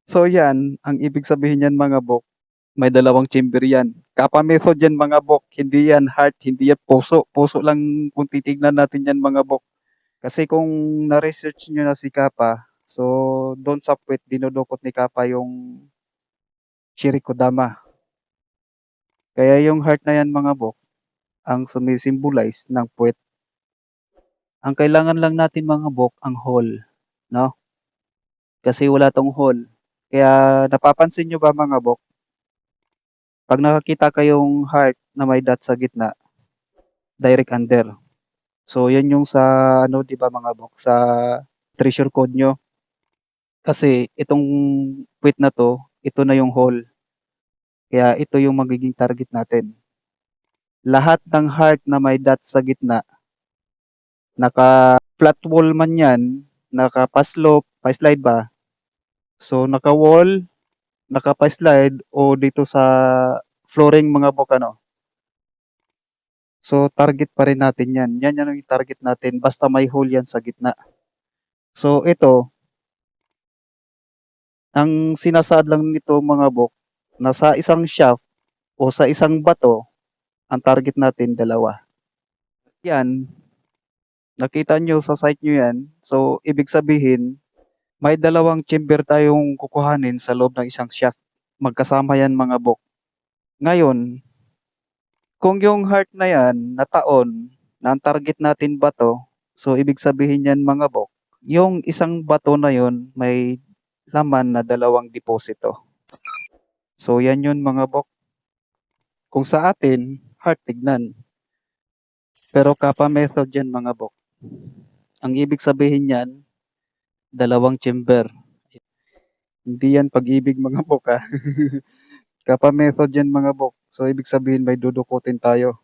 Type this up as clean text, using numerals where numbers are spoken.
So yan, ang ibig sabihin niyan mga bok, may dalawang chamber yan. Kappa method yan mga bok, hindi yan heart, hindi yan puso. Puso lang kung titignan natin yan mga bok. Kasi kung na-research nyo na si Kappa, so doon sa puwet dinudukot ni Kappa yung Shirikodama. Kaya yung heart na yan mga bok, ang sumisimbolize ng puwet. Ang kailangan lang natin mga bok, ang hole, no? Kasi wala tong hole. Kaya napapansin nyo ba mga bok, pag nakakita kayong heart na may dot sa gitna, direct under. So yan yung sa ano 'di ba mga bok, sa treasure code nyo. Kasi itong puwet na 'to, ito na yung hole. Kaya ito yung magiging target natin. Lahat ng heart na may dot sa gitna, naka-flat wall man yan, naka-paslope, pa-slide ba? So naka-wall, naka-pa-slide o dito sa flooring mga bok ano. So target pa rin natin yan. Yan yung target natin basta may hole yan sa gitna. So ito, ang sinasaad lang nito mga bok, na sa isang shaft o sa isang bato, ang target natin dalawa. Yan, nakita nyo sa site nyo yan. So, ibig sabihin, may dalawang chamber tayong kukuhanin sa loob ng isang shaft. Magkasama yan mga bok. Ngayon, kung yung heart na yan, na taon, na ang target natin bato, so ibig sabihin yan mga bok, yung isang bato na yun may laman na dalawang deposito. So yan yun mga bok. Kung sa atin, heart tignan. Pero kappa method yan mga bok. Ang ibig sabihin yan, dalawang chamber. Hindi yan pag-ibig mga bok ha. Kappa method yan mga bok. So ibig sabihin may dudukutin tayo.